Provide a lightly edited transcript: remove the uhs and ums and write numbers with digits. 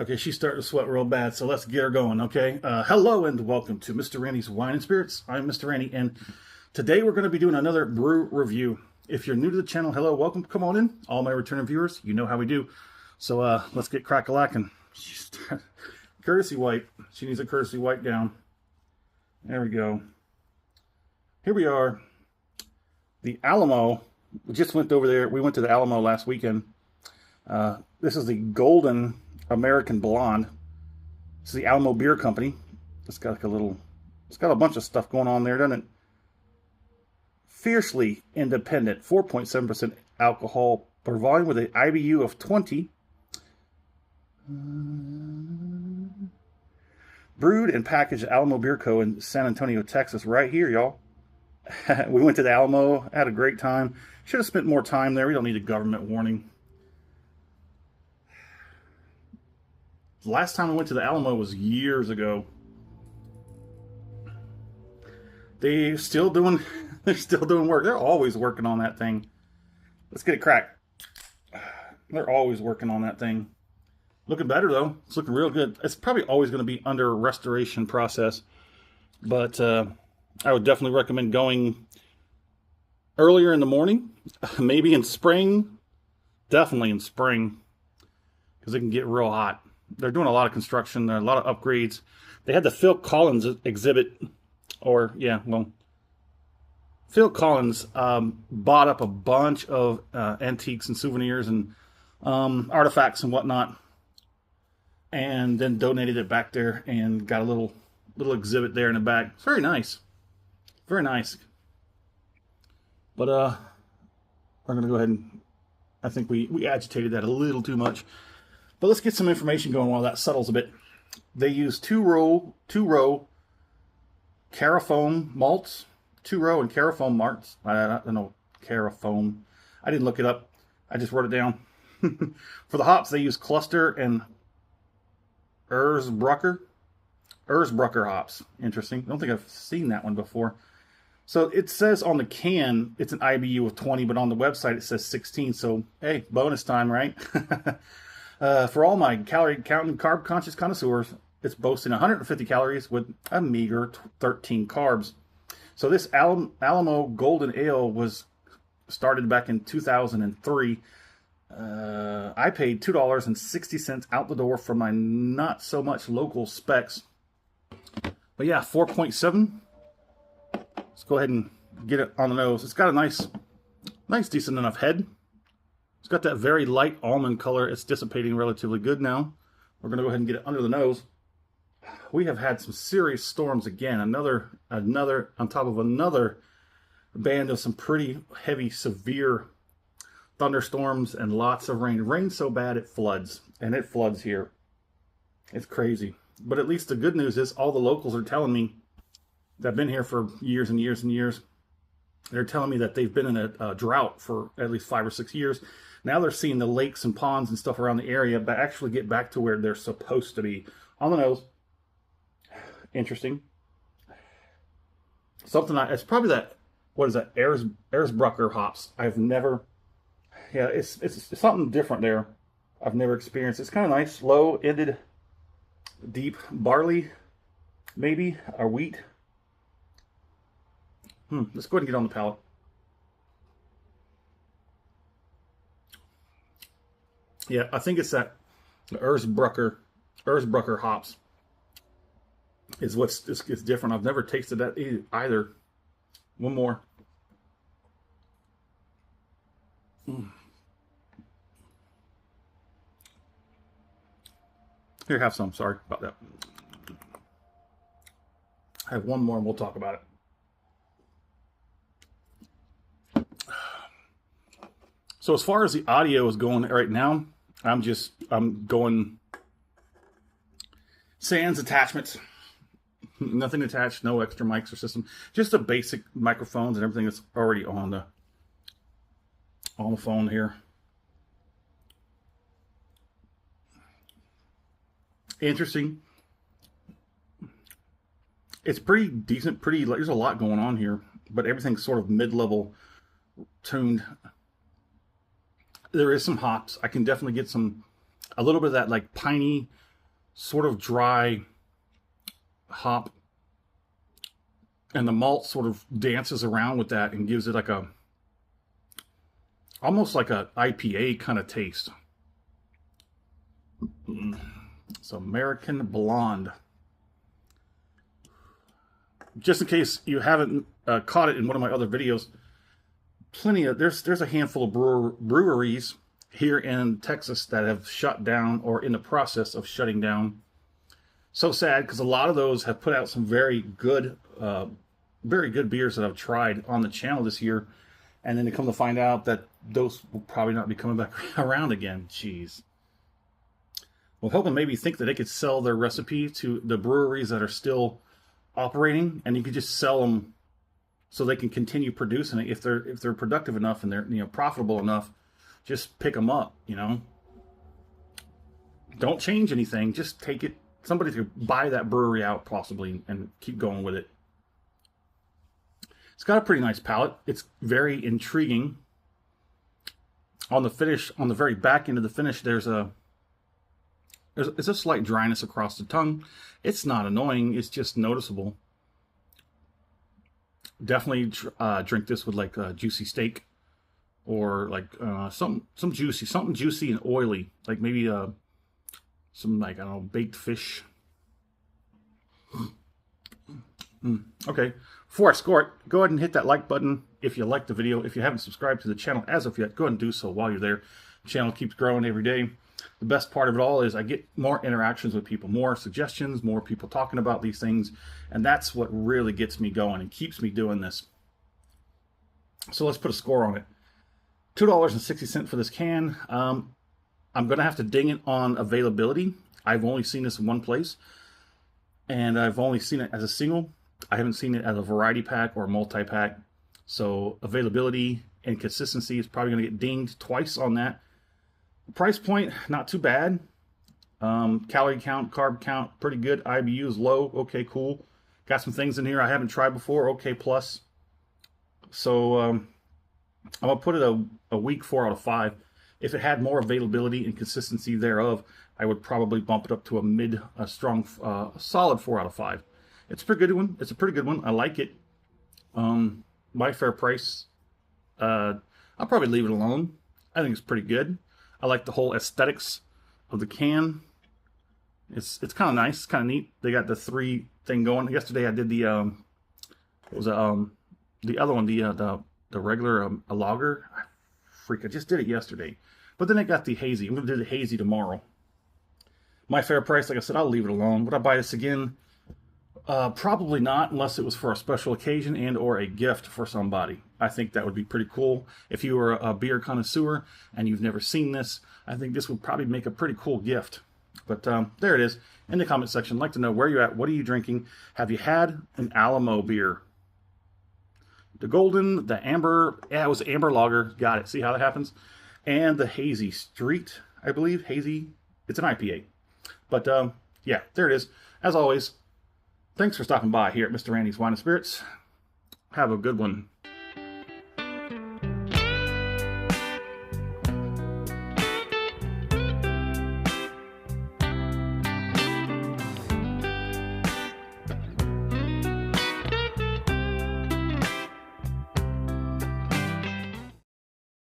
Okay, she's starting to sweat real bad, so let's get her going, okay? Hello and welcome to Mr. Randy's Wine and Spirits. I'm Mr. Randy, and today we're going to be doing another brew review. If you're new to the channel, hello, welcome, come on in. All my returning viewers, you know how we do. So let's get crack-a-lackin'. Courtesy wipe. She needs a courtesy wipe down. There we go. Here we are. The Alamo. We just went over there. We went to the Alamo last weekend. This is the Golden American Blonde. This is the Alamo Beer Company. It's got like a little, it's got a bunch of stuff going on there, doesn't it? Fiercely independent, 4.7% alcohol per volume with an IBU of 20. Brewed and packaged at Alamo Beer Co. in San Antonio, Texas, right here, y'all. We went to the Alamo, had a great time. Should have spent more time there. We don't need a government warning. The last time I went to the Alamo was years ago. They're still doing work. They're always working on that thing. Let's get it cracked. They're always working on that thing. Looking better though. It's looking real good. It's probably always going to be under a restoration process, but I would definitely recommend going earlier in the morning, maybe in spring. Definitely in spring, because it can get real hot. They're doing a lot of construction. There are a lot of upgrades. They had the Phil Collins exhibit, or yeah, well, Phil Collins bought up a bunch of antiques and souvenirs and artifacts and whatnot, and then donated it back there and got a little exhibit there in the back. It's very nice, very nice. But we're gonna go ahead and I think we agitated that a little too much. But let's get some information going while that settles a bit. They use two-row Carafoam malts. Two-row and Carafoam malts. I don't know, Carafoam. I didn't look it up. I just wrote it down. For the hops, they use Cluster and Erzbrucker hops. Interesting. I don't think I've seen that one before. So it says on the can, it's an IBU of 20, but on the website it says 16. So, hey, bonus time, right? For all my calorie counting carb conscious connoisseurs, it's boasting 150 calories with a meager 13 carbs. So this Alamo Golden Ale was started back in 2003. I paid $2.60 out the door for my not so much local specs. But yeah, 4.7. Let's go ahead and get it on the nose. It's got a nice decent enough head. It's got that very light almond color. It's dissipating relatively good now. We're going to go ahead and get it under the nose. We have had some serious storms again. Another on top of another band of some pretty heavy, severe thunderstorms and lots of rain. Rain so bad it floods, and it floods here. It's crazy. But at least the good news is all the locals are telling me that have been here for years and years and years. They're telling me that they've been in a drought for at least 5 or 6 years. Now they're seeing the lakes and ponds and stuff around the area, but actually get back to where they're supposed to be. On the nose. Interesting. Something it's probably that, what is that, Erzbrucker hops. I've never, yeah, it's something different there. I've never experienced. It's kind of nice, low-ended, deep barley, maybe, or wheat. Let's go ahead and get on the palate. Yeah, I think it's that Erzbrucker hops is what's it's different. I've never tasted that either. One more. Here, have some. Sorry about that. I have one more and we'll talk about it. So as far as the audio is going right now, I'm going sans attachments. Nothing attached, no extra mics or system. Just the basic microphones and everything that's already on the phone here. Interesting. It's pretty decent, there's a lot going on here, but everything's sort of mid-level tuned. There is some hops. I can definitely get a little bit of that like piney sort of dry hop, and the malt sort of dances around with that and gives it like a, almost like a IPA kind of taste. It's American Blonde. Just in case you haven't caught it in one of my other videos, there's a handful of breweries here in Texas that have shut down or in the process of shutting down. So sad, because a lot of those have put out some very good beers that I've tried on the channel this year, and then to come to find out that those will probably not be coming back around again. Jeez. Well, helping maybe think that they could sell their recipe to the breweries that are still operating, and you could just sell them so they can continue producing it. If they're productive enough and they're, you know, profitable enough, just pick them up, you know. Don't change anything, just take it. Somebody could buy that brewery out possibly and keep going with it. It's got a pretty nice palate. It's very intriguing. On the finish, on the very back end of the finish, there's a slight dryness across the tongue. It's not annoying, it's just noticeable. Definitely drink this with like a juicy steak, or like something juicy and oily, like maybe some, like, I don't know, baked fish. Okay, before I score it, go ahead and hit that like button if you like the video. If you haven't subscribed to the channel as of yet, go ahead and do so while you're there. The channel keeps growing every day. The best part of it all is I get more interactions with people, more suggestions, more people talking about these things, and that's what really gets me going and keeps me doing this. So let's put a score on it. $2.60 for this can. I'm going to have to ding it on availability. I've only seen this in one place, and I've only seen it as a single. I haven't seen it as a variety pack or a multi-pack. So availability and consistency is probably going to get dinged twice on that. Price point, not too bad. Calorie count, carb count, pretty good. IBU is low. Okay, cool. Got some things in here I haven't tried before. Okay, plus. So I'm going to put it a weak 4 out of 5. If it had more availability and consistency thereof, I would probably bump it up to a strong, solid 4 out of 5. It's a pretty good one. It's a pretty good one. I like it. My fair price. I'll probably leave it alone. I think it's pretty good. I like the whole aesthetics of the can. It's kind of nice. It's kind of neat. They got the 3 thing going. Yesterday I did the what was it, the other one, the regular a lager. Freak! I just did it yesterday. But then I got the hazy. I'm gonna do the hazy tomorrow. My fair price, like I said, I'll leave it alone. Would I buy this again? Probably not, unless it was for a special occasion and or a gift for somebody. I think that would be pretty cool. If you were a beer connoisseur and you've never seen this, I think this would probably make a pretty cool gift. But there it is. In the comment section, I'd like to know where you're at. What are you drinking? Have you had an Alamo beer? The golden, the amber, yeah, it was amber lager. Got it. See how that happens? And the hazy street, I believe. Hazy, it's an IPA. But yeah, there it is. As always, thanks for stopping by here at Mr. Randy's Wine and Spirits. Have a good one.